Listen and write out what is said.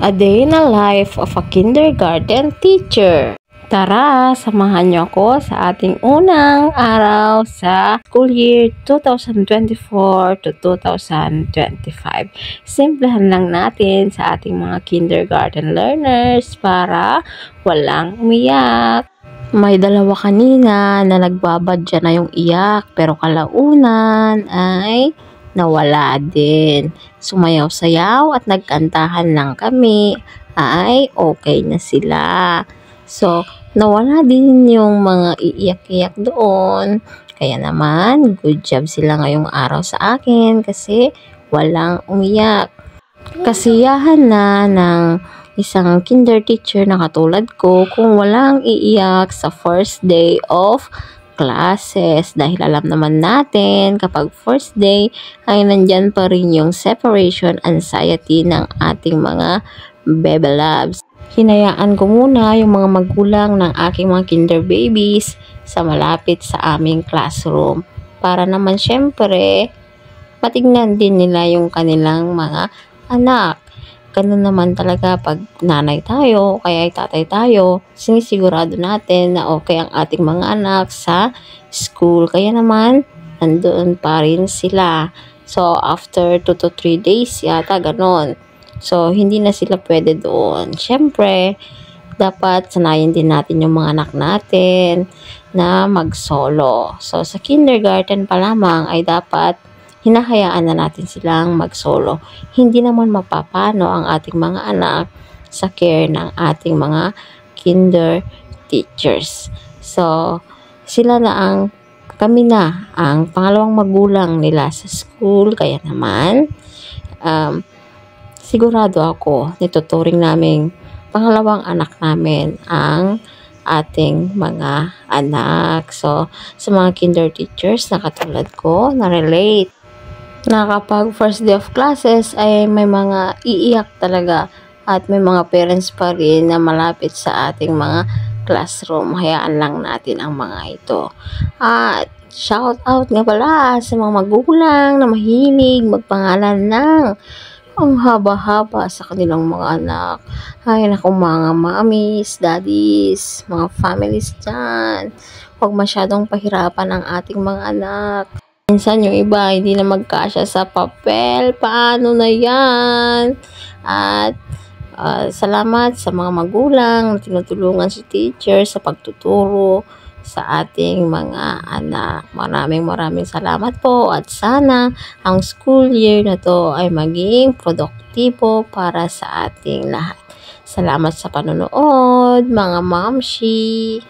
A day in a life of a kindergarten teacher. Tara, samahan niyo ako sa ating unang araw sa school year 2024 to 2025. Simplahan lang natin sa ating mga kindergarten learners para walang umiyak. May dalawa kanina na nagbabadya na yung iyak pero kalaunan ay nawala din. Sumayaw-sayaw at nagkantahan lang kami ay okay na sila. So, nawala din yung mga iiyak-iyak doon. Kaya naman, good job sila ngayong araw sa akin kasi walang umiyak. Kasiyahan na ng isang kinder teacher na katulad ko kung walang iiyak sa first day of classes dahil alam naman natin kapag first day ay nandyan pa rin yung separation anxiety ng ating mga baby loves. Hinayaan ko muna yung mga magulang ng aking mga kinder babies sa malapit sa aming classroom para naman syempre matignan din nila yung kanilang mga anak. Ganun naman talaga pag nanay tayo, kaya ay tatay tayo, sinisigurado natin na okay ang ating mga anak sa school. Kaya naman, nandoon pa rin sila. So, after 2 to 3 days yata, ganun. So, hindi na sila pwede doon. Siyempre, dapat sanayin din natin yung mga anak natin na mag-solo. So, sa kindergarten pa lamang ay dapat hinahayaan na natin silang mag-solo. Hindi naman mapapano ang ating mga anak sa care ng ating mga kinder teachers. So, kami na ang pangalawang magulang nila sa school. Kaya naman, sigurado ako, nituturing namin pangalawang anak namin ang ating mga anak. So, sa mga kinder teachers na katulad ko, na-relate na kapag first day of classes ay may mga iiyak talaga at may mga parents pa rin na malapit sa ating mga classroom. Hayaan lang natin ang mga ito. At shout out nga pala sa mga magulang na mahilig magpangalan ng ang haba-haba sa kanilang mga anak. Ay naku mga mommies, daddies, mga families dyan. Huwag masyadong pahirapan ang ating mga anak. Minsan yung iba hindi na magkasya sa papel. Paano na yan? At salamat sa mga magulang na tinutulungan si teacher sa pagtuturo sa ating mga anak. Maraming salamat po at sana ang school year na to ay maging produktibo para sa ating lahat. Salamat sa panonood mga mamshi!